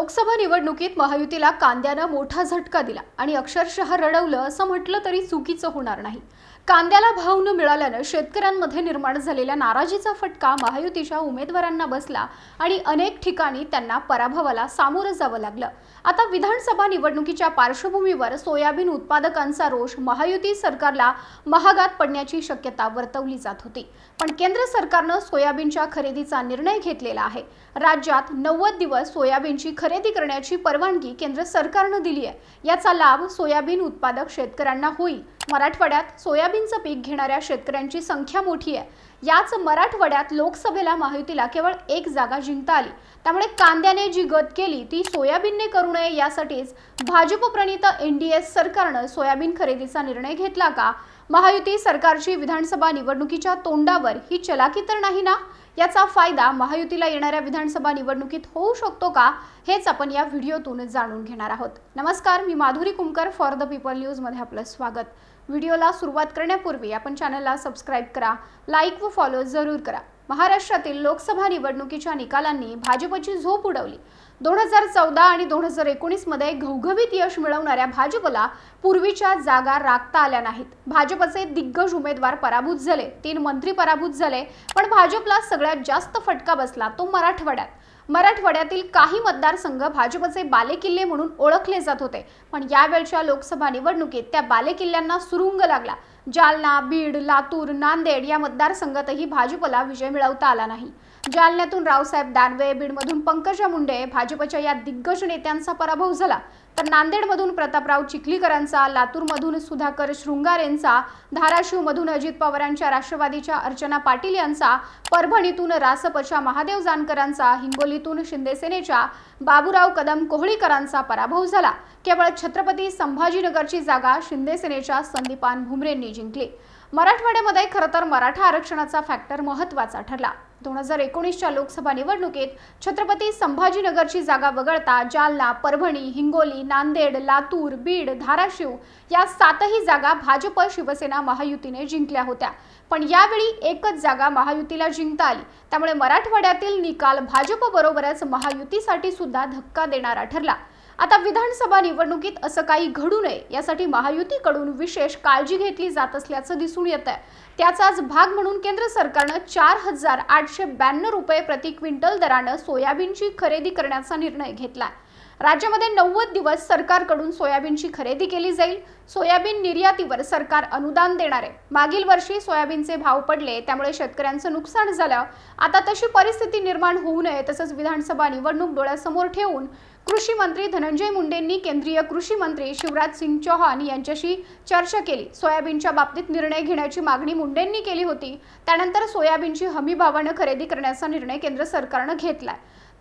लोकसभा निवडणुकीत महायुतीला कांद्यानं मोठा झटका दिला आणि अक्षरशः रडवलं असं म्हटलं तरी चुकीचं होणार नाही। कांद्याला भाव न मिळाल्याने शेतकऱ्यांमध्ये निर्माण झालेल्या नाराजीचा फटका महायुतीच्या उमेदवारांना बसला आणि अनेक ठिकाणी त्यांना पराभवाला सामोरं जावं लागलं। आता विधानसभा निवडणुकीच्या पार्श्वभूमीवर सोयाबीन उत्पादकांचा रोष महायुती सरकारला महागात पडण्याची शक्यता वर्तवली जात होती। पण केंद्र सरकारने सोयाबीनच्या खरेदीचा निर्णय घेतलेला आहे। राज्यात 90 दिवस सोयाबीनची खरेदी करण्याची परवानगी केंद्र सरकारने दिली आहे। याचा लाभ सोयाबीन उत्पादक शेतकऱ्यांना होईल। मराठवाड्यात सोयाबीनचं पीक घेणाऱ्या शेतकऱ्यांची संख्या मोठी आहे। याच मराठवाड्यात लोकसभेला महायुतीला केवळ एक जागा जिंकता आली। त्यामुळे कांद्याने जी गत केली ती सोयाबीनने करू नये यासाठीच भाजप प्रणीत एनडीए सरकारने सोयाबीन खरेदीचा निर्णय घेतला का? महायुती सरकारची विधानसभा निवडणुकीच्या तोंडावर ही चलाकी तर नाही ना? याचा फायदा महायुतीला येणाऱ्या विधानसभा निवडणुकीत होऊ शकतो का? हेच आपण या व्हिडिओतून जाणून घेणार आहोत। नमस्कार, मी Madhuri Kumkar, for the people news मध्ये आपलं स्वागत। व्हिडिओला सुरुवात करण्यापूर्वी आपण चॅनलला सबस्क्राइब करा, लाईक व फॉलो जरूर करा। महाराष्ट्रातील लोकसभा निवडणुकीच्या निकालांनी भाजपची झोप उडवली। 2014 आणि 2019 मध्ये घवघवीत यश मिळवणाऱ्या भाजपला पूर्वीच्या जागा राखता आल्या नाहीत। भाजपचे दिग्गज उमेदवार पराभूत झाले, 3 मंत्री पराभूत झाले, पण भाजपला सगळ्यात जास्त फटका बसला तो मराठवाड्यात। मराठवाड्यातील काही मतदारसंघ भाजपचे बालेकिल्ले म्हणून ओळखले जात होते, पण यावेळच्या लोकसभा निवडणुकीत त्या बालेकिल्ल्यांना सुरुंग लागला। जालना, बीड, लातूर, नांदेड या मतदारसंघातही भाजपला विजय मिळवता आला नाही। जालन्यातून रावसाहेब दानवे, बीडमधून पंकजा मुंडे भाजपच्या या दिग्गज नेत्यांचा पराभव झाला, तर नांदेडमधून प्रतापराव चिखलीकरांचा, लातूरमधून सुधाकर शृंगारेंचा, धाराशिवमधून अजित पवारांच्या राष्ट्रवादीच्या अर्चना पाटील यांचा, परभणीतून रासपच्या महादेव जानकरांचा, हिंगोलीतून शिंदेसेनेच्या बाबूराव कदम कोहळीकरांचा पराभव झाला। केवळ छत्रपती संभाजीनगरची जागा शिंदेसेनेच्या संदीपान भुमरेंनी जिंकली। मराठवाड्यामध्ये खरं तर मराठा आरक्षणाचा फॅक्टर महत्त्वाचा ठरला। 2019च्या लोकसभा निवडणुकीत छत्रपती संभाजीनगरची जागा वगळता जालना, परभणी, हिंगोली, नांदेड, लातूर, बीड, धाराशिव या 7ही जागा भाजप शिवसेना महायुतीने जिंकल्या होत्या, पण यावेळी एकच जागा महायुतीला जिंकता आली। त्यामुळे मराठवाड्यातील निकाल भाजप बरोबरच महायुतीसाठी सुद्धा धक्का देणारा ठरला। आता विधानसभा निवडणुकीत असं काही घडू नये यासाठी महायुतीकडून विशेष काळजी घेतली जात असल्याचं दिसून येतंय। त्याचाच भाग म्हणून केंद्र सरकारने 4,892 रुपये प्रति क्विंटल दराने सोयाबीनची खरेदी करण्याचा निर्णय घेतला। राज्यामध्ये 90 दिवस सरकारकडून सोयाबीनची खरेदी केली जाईल। सोयाबीन निर्यातीवर सरकार अनुदान देणार आहे। मागील वर्षी सोयाबीनचे भाव पडले, त्यामुळे शेतकऱ्यांचं नुकसान झालं। आता तशी परिस्थिती निर्माण होऊ नये तसंच विधानसभा निवडणूक डोळ्यासमोर ठेवून कृषी मंत्री धनंजय मुंडेंनी केंद्रीय कृषी मंत्री शिवराज सिंग चौहान यांच्याशी चर्चा केली। सोयाबीनच्या बाबतीत निर्णय घेण्याची मागणी मुंडेंनी केली होती। त्यानंतर सोयाबीनची हमी भावाने खरेदी करण्याचा निर्णय केंद्र सरकारने घेतलाय।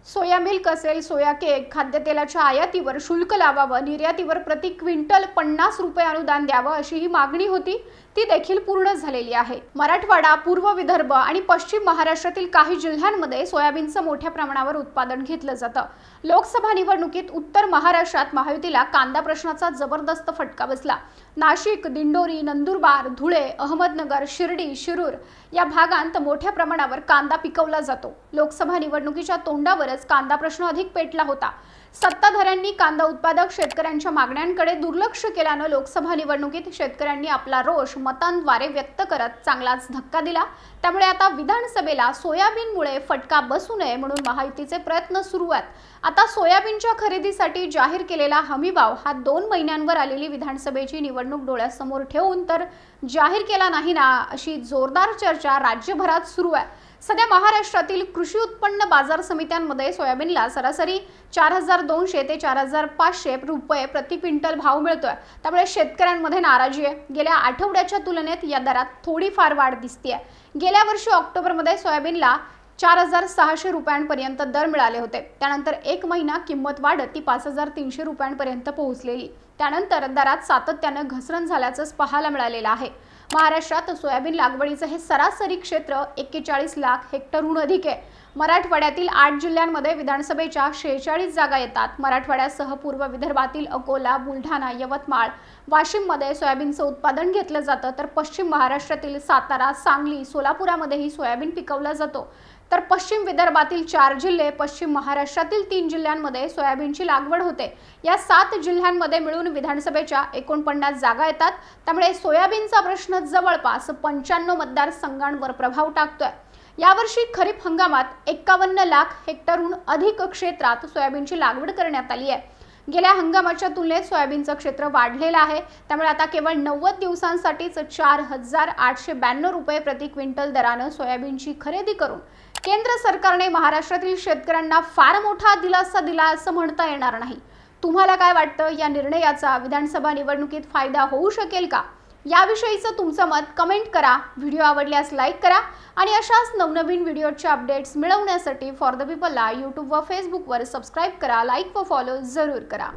सोया मिल्क असेल, सोया केक, खाद्यतेलाच्या आयातीवर शुल्क लावावं, निर्यातीवर प्रति क्विंटल 50 रुपये अनुदान द्यावं अशी ही मागणी होती, ती देखील पूर्ण झालेली आहे। मराठवाडा, पूर्व विदर्भ आणि पश्चिम महाराष्ट्रातील काही जिल्ह्यांमध्ये सोयाबीनचं मोठ्या प्रमाणावर उत्पादन घेतलं जातं। लोकसभा निवडणुकीत उत्तर महाराष्ट्रात महायुतीला कांदा प्रश्नाचा जबरदस्त फटका बसला। नाशिक, दिंडोरी, नंदुरबार, धुळे, अहमदनगर, शिर्डी, शिरूर या भागांत मोठ्या प्रमाणावर कांदा पिकवला जातो। लोकसभा निवडणुकीच्या तोंडावरच कांदा प्रश्न अधिक पेटला होता। सत्ताधाऱ्यांनी कांदा उत्पादक शेतकऱ्यांच्या मागण्यांकडे दुर्लक्ष केल्याने लोकसभा निवडणुकीत शेतकऱ्यांनी आपला रोष मतांद्वारे व्यक्त करत चांगलाच धक्का दिला। त्यामुळे आता विधानसभेला सोयाबीनमुळे फटका बसू नये म्हणून महायुतीचे प्रयत्न सुरू आहेत। आता सोयाबीनच्या खरेदीसाठी जाहीर केलेला हमीभाव हा 2 महिन्यांवर आलेली विधानसभेची निवडणूक डोळ्यासमोर ठेवून तर जाहीर केला नाही ना, अशी जोरदार चर्चा राज्यभरात सुरू आहे। सध्या महाराष्ट्रातील कृषी उत्पन्न बाजार समित्यांमध्ये सोयाबीनला सरासरी 4,200 ते 4,500 रुपये प्रति क्विंटल भाव मिळतोय। त्यामुळे शेतकऱ्यांमध्ये नाराजी आहे। गेल्या आठवड्याच्या तुलनेत या दरात थोडीफार वाढ दिसतेय। गेल्या वर्षी ऑक्टोबरमध्ये सोयाबीनला 4,600 रुपयांपर्यंत दर मिळाले होते। त्यानंतर एक महिना किंमत वाढत ती 5,300 रुपयांपर्यंत पोहोचलेली। त्यानंतर दरात सातत्याने घसरण झाल्याचं पाहायला मिळालेलं आहे। महाराष्ट्रात सोयाबीन लागवडीचे हे सरासरी क्षेत्र 41 लाख हेक्टरहून अधिक आहे। मराठवाड्यातील 8 जिल्ह्यांमध्ये विधानसभेच्या 46 जागा येतात। मराठवाड्यासह पूर्व विदर्भातील अकोला, बुलढाणा, यवतमाळ, वाशिममध्ये सोयाबीनचं उत्पादन घेतलं जातं, तर पश्चिम महाराष्ट्रातील सातारा, सांगली, सोलापुरामध्येही सोयाबीन पिकवला जातो. तर पश्चिम विदर्भातील 4 जिल्हे, पश्चिम महाराष्ट्रातील 3 जिल्ह्यांमध्ये सोयाबीनची लागवड होते. या 7 जिल्ह्यांमध्ये मिळून विधानसभेच्या 49 जागा येतात. त्यामुळे सोयाबीनचा प्रश्न जवळपास 95 मतदारसंघांवर प्रभाव टाकतोय. यावर्षी खरीप हंगामात 51 लाख हेक्टरहून अधिक क्षेत्रात सोयाबीनची लागवड करण्यात आली आहे. गेल्या हंगामाच्या तुलनेत सोयाबीनचं क्षेत्र वाढलेलं आहे. त्यामुळे आता केवळ 90 दिवसांसाठीच 4,892 रुपये प्रति क्विंटल दरानं सोयाबीनची खरेदी करून केंद्र सरकारने महाराष्ट्रातील शेतकऱ्यांना फार मोठा दिलासा दिला असं म्हणता येणार नाही. तुम्हाला काय वाटतं, या निर्णयाचा विधानसभा निवडणुकीत फायदा होऊ शकेल का? याविषयीचं तुमचं मत कमेंट करा. व्हिडिओ आवडल्यास लाईक करा आणि अशाच नवनवीन व्हिडिओचे अपडेट्स मिळवण्यासाठी फॉर द पीपलला यूट्यूब व फेसबुकवर सबस्क्राइब करा, लाईक व फॉलो जरूर करा.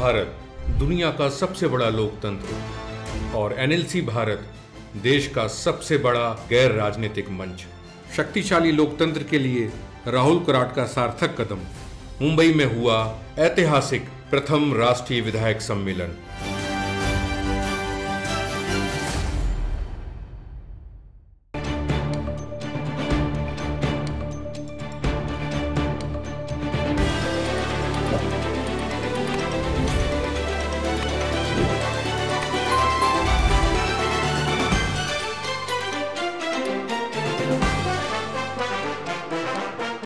भारत दुनिया का सबसे बड़ा लोकतंत्र और एनएलसी भारत देश का सबसे बड़ा गैर राजनीतिक मंच. शक्तिशाली लोकतंत्र के लिए राहुल कराट का सार्थक कदम. मुंबई में हुआ ऐतिहासिक प्रथम राष्ट्रीय विधायक सम्मेलन.